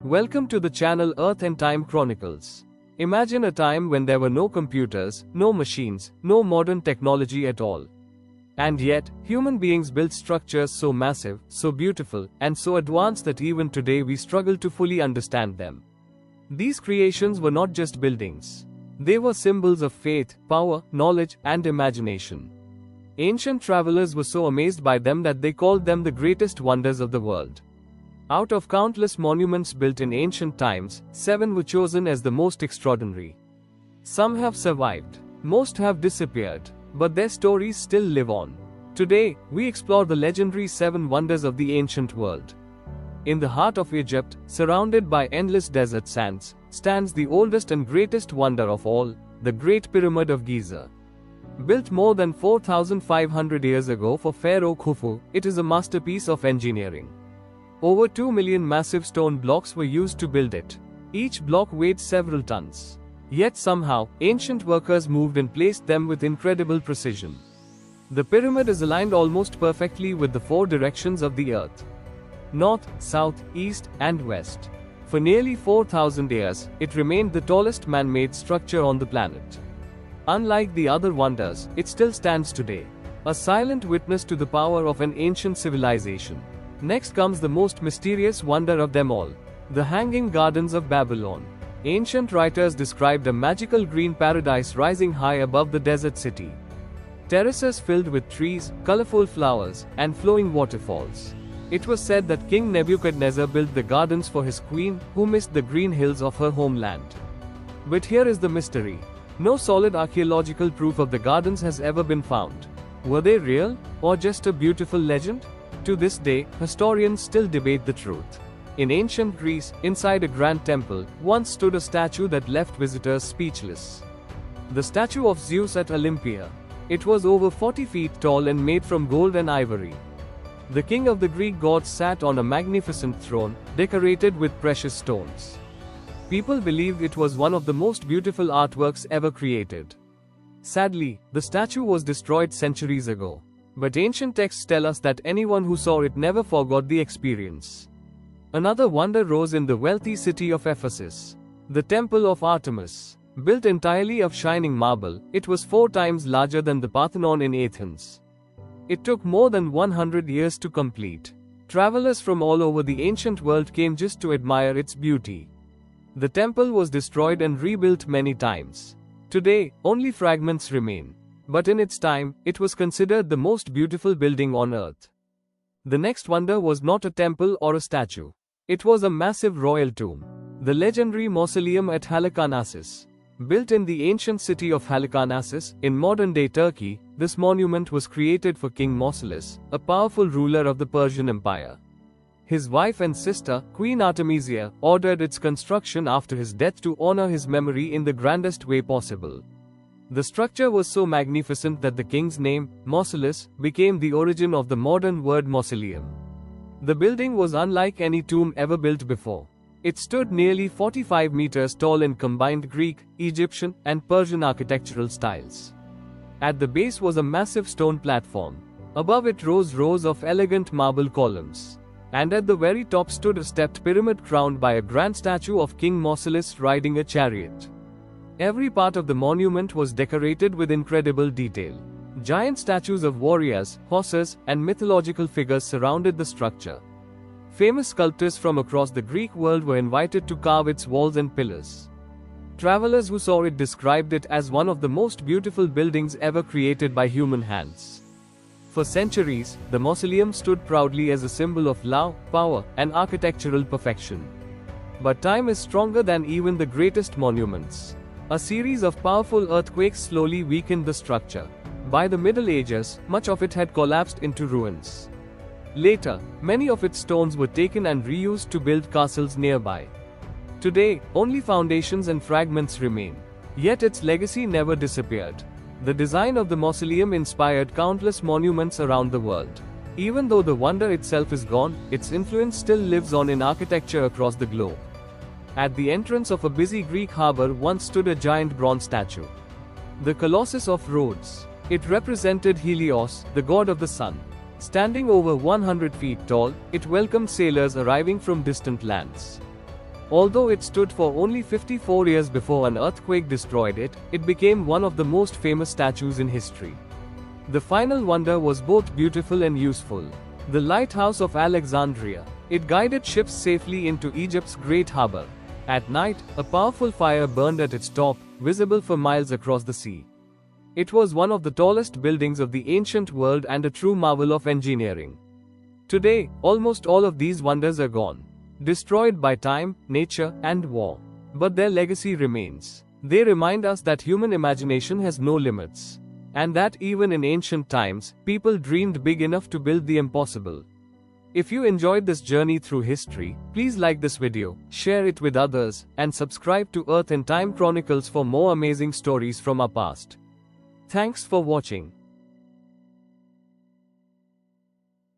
Welcome to the channel Earth and Time Chronicles. Imagine a time when there were no computers, no machines, no modern technology at all. And yet, human beings built structures so massive, so beautiful, and so advanced that even today we struggle to fully understand them. These creations were not just buildings. They were symbols of faith, power, knowledge, and imagination. Ancient travelers were so amazed by them that they called them the greatest wonders of the world. Out of countless monuments built in ancient times, 7 were chosen as the most extraordinary. Some have survived, most have disappeared, but their stories still live on. Today, we explore the legendary 7 wonders of the ancient world. In the heart of Egypt, surrounded by endless desert sands, stands the oldest and greatest wonder of all, the Great Pyramid of Giza. Built more than 4,500 years ago for Pharaoh Khufu, it is a masterpiece of engineering. Over 2 million massive stone blocks were used to build it. Each block weighed several tons. Yet somehow, ancient workers moved and placed them with incredible precision. The pyramid is aligned almost perfectly with the 4 directions of the earth: north, south, east, and west. For nearly 4,000 years, it remained the tallest man-made structure on the planet. Unlike the other wonders, it still stands today, a silent witness to the power of an ancient civilization. Next comes the most mysterious wonder of them all, the Hanging Gardens of Babylon. Ancient writers described a magical green paradise rising high above the desert city. Terraces filled with trees, colorful flowers, and flowing waterfalls. It was said that King Nebuchadnezzar built the gardens for his queen, who missed the green hills of her homeland. But here is the mystery. No solid archaeological proof of the gardens has ever been found. Were they real, or just a beautiful legend? To this day, historians still debate the truth. In ancient Greece, inside a grand temple, once stood a statue that left visitors speechless. The statue of Zeus at Olympia. It was over 40 feet tall and made from gold and ivory. The king of the Greek gods sat on a magnificent throne, decorated with precious stones. People believed it was one of the most beautiful artworks ever created. Sadly, the statue was destroyed centuries ago. But ancient texts tell us that anyone who saw it never forgot the experience. Another wonder rose in the wealthy city of Ephesus. The Temple of Artemis. Built entirely of shining marble, it was 4 times larger than the Parthenon in Athens. It took more than 100 years to complete. Travelers from all over the ancient world came just to admire its beauty. The temple was destroyed and rebuilt many times. Today, only fragments remain. But in its time, it was considered the most beautiful building on earth. The next wonder was not a temple or a statue. It was a massive royal tomb. The legendary Mausoleum at Halicarnassus. Built in the ancient city of Halicarnassus, in modern-day Turkey, this monument was created for King Mausolus, a powerful ruler of the Persian Empire. His wife and sister, Queen Artemisia, ordered its construction after his death to honor his memory in the grandest way possible. The structure was so magnificent that the king's name, Mausolus, became the origin of the modern word mausoleum. The building was unlike any tomb ever built before. It stood nearly 45 meters tall in combined Greek, Egyptian, and Persian architectural styles. At the base was a massive stone platform. Above it rose rows of elegant marble columns. And at the very top stood a stepped pyramid crowned by a grand statue of King Mausolus riding a chariot. Every part of the monument was decorated with incredible detail. Giant statues of warriors, horses, and mythological figures surrounded the structure. Famous sculptors from across the Greek world were invited to carve its walls and pillars. Travelers who saw it described it as one of the most beautiful buildings ever created by human hands. For centuries, the mausoleum stood proudly as a symbol of love, power, and architectural perfection. But time is stronger than even the greatest monuments. A series of powerful earthquakes slowly weakened the structure. By the Middle Ages, much of it had collapsed into ruins. Later, many of its stones were taken and reused to build castles nearby. Today, only foundations and fragments remain. Yet its legacy never disappeared. The design of the mausoleum inspired countless monuments around the world. Even though the wonder itself is gone, its influence still lives on in architecture across the globe. At the entrance of a busy Greek harbor once stood a giant bronze statue. The Colossus of Rhodes. It represented Helios, the god of the sun. Standing over 100 feet tall, it welcomed sailors arriving from distant lands. Although it stood for only 54 years before an earthquake destroyed it, it became one of the most famous statues in history. The final wonder was both beautiful and useful. The Lighthouse of Alexandria. It guided ships safely into Egypt's Great Harbor. At night, a powerful fire burned at its top, visible for miles across the sea. It was one of the tallest buildings of the ancient world and a true marvel of engineering. Today, almost all of these wonders are gone, destroyed by time, nature, and war. But their legacy remains. They remind us that human imagination has no limits. And that even in ancient times, people dreamed big enough to build the impossible. If you enjoyed this journey through history, please like this video, share it with others, and subscribe to Earth and Time Chronicles for more amazing stories from our past. Thanks for watching.